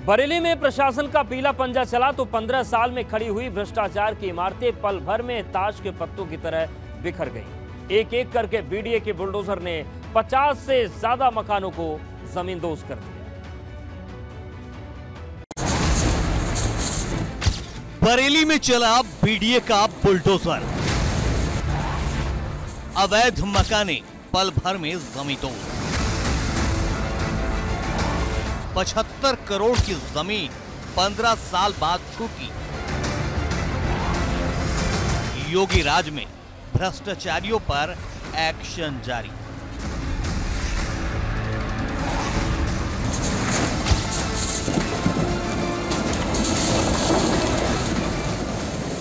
बरेली में प्रशासन का पीला पंजा चला तो 15 साल में खड़ी हुई भ्रष्टाचार की इमारतें पल भर में ताश के पत्तों की तरह बिखर गईं। एक एक करके बीडीए के बुलडोजर ने 50 से ज्यादा मकानों को जमींदोज कर दिया। बरेली में चला बीडीए का बुलडोजर, अवैध मकाने पल भर में जमींदोज। 75 करोड़ की जमीन 15 साल बाद छूटी। योगी राज में भ्रष्टाचारियों पर एक्शन जारी।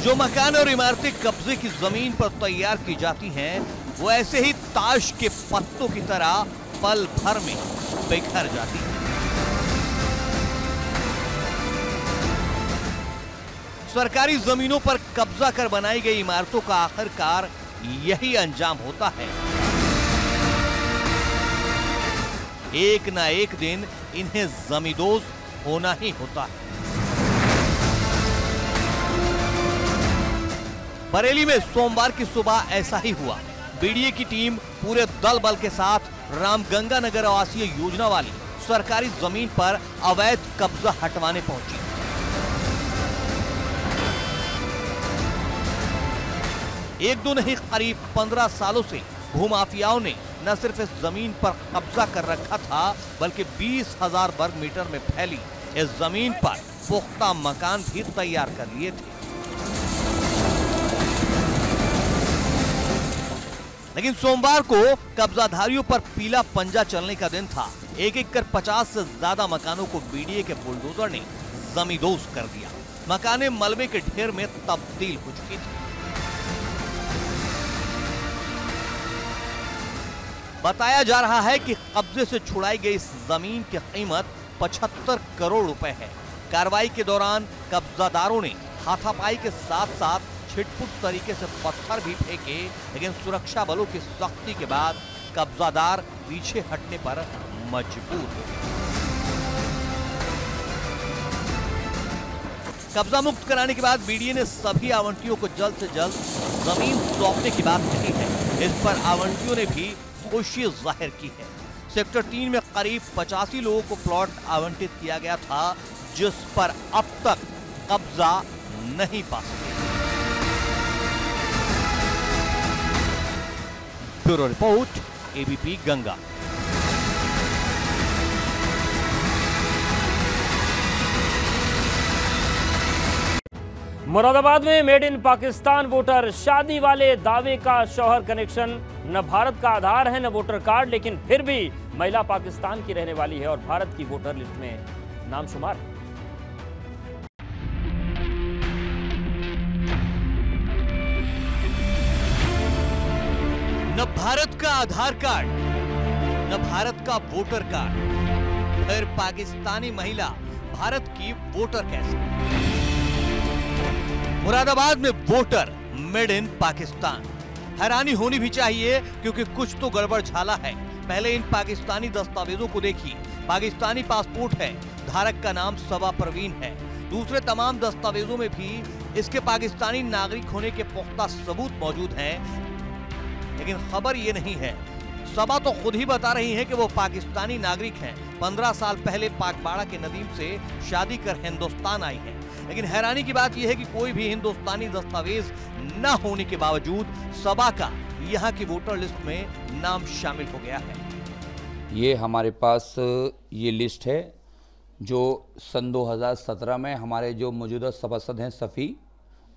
जो मकान और इमारतें कब्जे की जमीन पर तैयार की जाती हैं, वो ऐसे ही ताश के पत्तों की तरह पल भर में बिखर जाती हैं। सरकारी जमीनों पर कब्जा कर बनाई गई इमारतों का आखिरकार यही अंजाम होता है। एक ना एक दिन इन्हें जमींदोज होना ही होता है। बरेली में सोमवार की सुबह ऐसा ही हुआ। बीडीए की टीम पूरे दल बल के साथ रामगंगा नगर आवासीय योजना वाली सरकारी जमीन पर अवैध कब्जा हटवाने पहुंची। एक दो नहीं, करीब 15 सालों से भूमाफियाओं ने न सिर्फ इस जमीन पर कब्जा कर रखा था, बल्कि 20,000 वर्ग मीटर में फैली इस जमीन पर पुख्ता मकान भी तैयार कर लिए थे। लेकिन सोमवार को कब्जाधारियों पर पीला पंजा चलने का दिन था। एक एक कर 50 से ज्यादा मकानों को बीडीए के बुलडोजर ने जमींदोज कर दिया। मकाने मलबे के ढेर में तब्दील हो चुकी थी। बताया जा रहा है कि कब्जे से छुड़ाई गई इस जमीन की कीमत 75 करोड़ रुपए है। कार्रवाई के दौरान कब्जादारों ने हाथापाई के साथ साथ छिटपुट तरीके से पत्थर भी फेंके, लेकिन सुरक्षा बलों की सख्ती के बाद कब्जादार पीछे हटने पर मजबूर हुए। कब्जा मुक्त कराने के बाद बीडीए ने सभी आवंटियों को जल्द से जल्द जमीन सौंपने की बात कही है। इस पर आवंटियों ने भी खुशी जाहिर की है। सेक्टर 3 में करीब 85 लोगों को प्लॉट आवंटित किया गया था, जिस पर अब तक कब्जा नहीं पा सके। Bureau report, ABP Ganga. Moradabad में मेड इन पाकिस्तान वोटर, शादी वाले दावे का शौहर कनेक्शन, न भारत का आधार है न वोटर कार्ड, लेकिन फिर भी महिला पाकिस्तान की रहने वाली है और भारत की वोटर लिस्ट में नाम शुमार है। न भारत का आधार कार्ड, न भारत का वोटर कार्ड, फिर पाकिस्तानी महिला भारत की वोटर कैसे? मुरादाबाद में वोटर मेड इन पाकिस्तान। हैरानी होनी भी चाहिए, क्योंकि कुछ तो गड़बड़ झाला है। पहले इन पाकिस्तानी दस्तावेजों को देखिए। पाकिस्तानी पासपोर्ट है, धारक का नाम सबा परवीन है। दूसरे तमाम दस्तावेजों में भी इसके पाकिस्तानी नागरिक होने के पुख्ता सबूत मौजूद हैं। लेकिन खबर ये नहीं है, सबा तो खुद ही बता रही है कि वो पाकिस्तानी नागरिक हैं। 15 साल पहले पाकबाड़ा के नदीम से शादी कर हिंदुस्तान आई है। लेकिन हैरानी की बात यह है कि कोई भी हिंदुस्तानी दस्तावेज न होने के बावजूद सबा का यहाँ की वोटर लिस्ट में नाम शामिल हो गया है। ये हमारे पास ये लिस्ट है जो सन 2017 में हमारे जो मौजूदा सभासद हैं सफ़ी,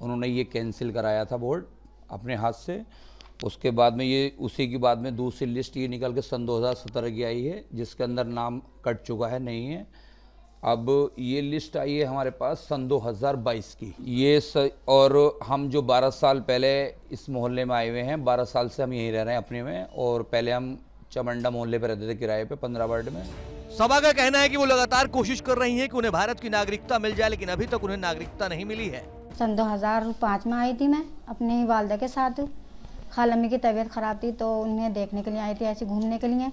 उन्होंने ये कैंसिल कराया था बोर्ड अपने हाथ से। उसके बाद में ये उसी की बाद में दूसरी लिस्ट ये निकल के सन 2017 की आई है, जिसके अंदर नाम कट चुका है, नहीं है। अब ये लिस्ट आई है हमारे पास सन 2022 की। और हम जो 12 साल पहले इस मोहल्ले में आए हुए हैं, 12 साल से हम यहीं रह रहे हैं अपने में, और पहले हम चमंडा मोहल्ले पे रहते थे किराए पे 15 वार्ड में। सबा का कहना है कि वो लगातार कोशिश कर रही हैं कि उन्हें भारत की नागरिकता मिल जाए, लेकिन अभी तक उन्हें नागरिकता नहीं मिली है। सन 2005 में आई थी मैं अपनी वालदा के साथ। खालम्मी की तबीयत ख़राब थी तो उन्हें देखने के लिए आई थी, ऐसे घूमने के लिए।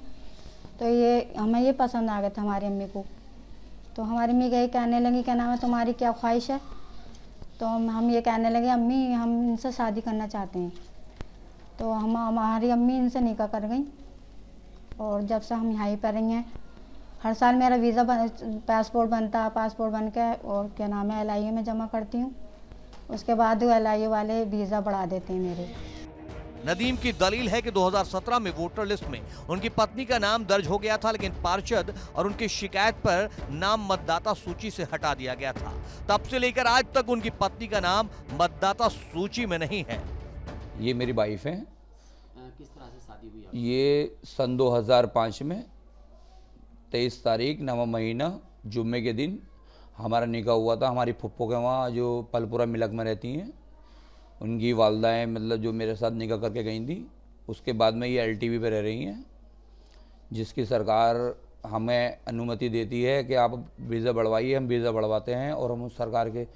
तो ये हमें ये पसंद आ गया था हमारी अम्मी को। तो हमारी अम्मी यही कहने लगी, क्या नाम है तुम्हारी क्या ख्वाहिश है? तो हम ये कहने लगे अम्मी हम इनसे शादी करना चाहते हैं। तो हमारी अम्मी इनसे निकाह कर गई और जब से हम यहाँ पर रही हैं, हर साल मेरा वीज़ा पासपोर्ट बनता, पासपोर्ट बन के और क्या नाम है LIA में जमा करती हूँ, उसके बाद LIA वाले वीज़ा बढ़ा देते हैं मेरे। नदीम की दलील है कि 2017 में वोटर लिस्ट में उनकी पत्नी का नाम दर्ज हो गया था, लेकिन पार्षद और उनकी शिकायत पर नाम मतदाता सूची से हटा दिया गया था। तब से लेकर आज तक उनकी पत्नी का नाम मतदाता सूची में नहीं है। ये मेरी वाइफ है। किस तरह से शादी हुई आपकी? ये सन 2005 में 23 तारीख 9वां महीना जुम्मे के दिन हमारा निकाह हुआ था। हमारी फुप्पो के वहाँ जो पलपुरा मिलक में रहती हैं, उनकी वालदाएँ मतलब जो मेरे साथ निकाह करके गई थी, उसके बाद में ये LTV पे रह रही हैं, जिसकी सरकार हमें अनुमति देती है कि आप वीज़ा बढ़वाइए। हम वीज़ा बढ़वाते हैं और हम उस सरकार के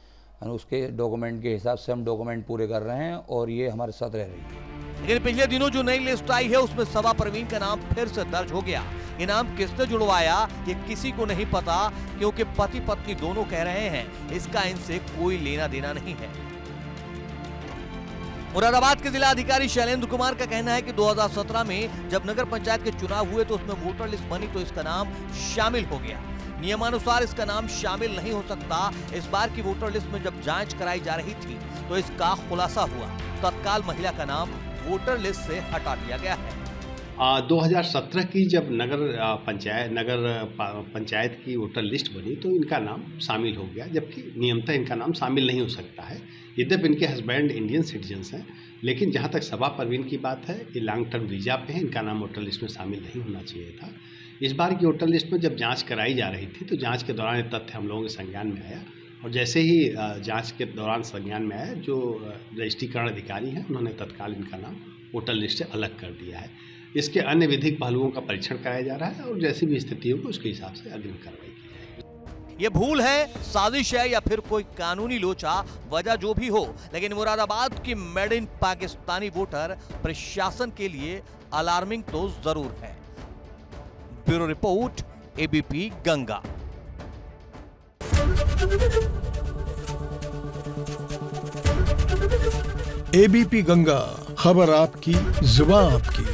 उसके डॉक्यूमेंट के हिसाब से हम डॉक्यूमेंट पूरे कर रहे हैं और ये हमारे साथ रह रही है। लेकिन पिछले दिनों जो नई लिस्ट आई है उसमें सबा परवीन का नाम फिर से दर्ज हो गया। ये नाम किसने जुड़वाया ये किसी को नहीं पता, क्योंकि पति पत्नी दोनों कह रहे हैं इसका इनसे कोई लेना देना नहीं है। मुरादाबाद के जिला अधिकारी शैलेंद्र कुमार का कहना है कि 2017 में जब नगर पंचायत के चुनाव हुए तो उसमें वोटर लिस्ट बनी तो इसका नाम शामिल हो गया। नियमानुसार इसका नाम शामिल नहीं हो सकता। इस बार की वोटर लिस्ट में जब जांच कराई जा रही थी तो इसका खुलासा हुआ। तत्काल महिला का नाम वोटर लिस्ट से हटा दिया गया है। 2017 की जब नगर पंचायत की वोटर लिस्ट बनी तो इनका नाम शामिल हो गया, जबकि नियमतः इनका नाम शामिल नहीं हो सकता है। यद्यपि इनके हस्बैंड इंडियन सिटीजन्स हैं, लेकिन जहां तक सबा परवीन की बात है, ये लॉन्ग टर्म वीज़ा पे है, इनका नाम वोटर लिस्ट में शामिल नहीं होना चाहिए था। इस बार की वोटर लिस्ट में जब जांच कराई जा रही थी तो जांच के दौरान ये तथ्य हम लोगों के संज्ञान में आया और जैसे ही जांच के दौरान संज्ञान में आया, जो रजिस्ट्रीकरण अधिकारी हैं उन्होंने तत्काल इनका नाम वोटर लिस्ट से अलग कर दिया है। इसके अन्य विधिक पहलुओं का परीक्षण कराया जा रहा है और जैसी भी स्थिति होगी उसके हिसाब से अग्रिम कार्रवाई की जाएगी। ये भूल है, साजिश है या फिर कोई कानूनी लोचा, वजह जो भी हो, लेकिन मुरादाबाद की मेड इन पाकिस्तानी वोटर प्रशासन के लिए अलार्मिंग तो जरूर है। Bureau report, ABP Ganga. ABP Ganga, खबर आपकी, जुबान आपकी।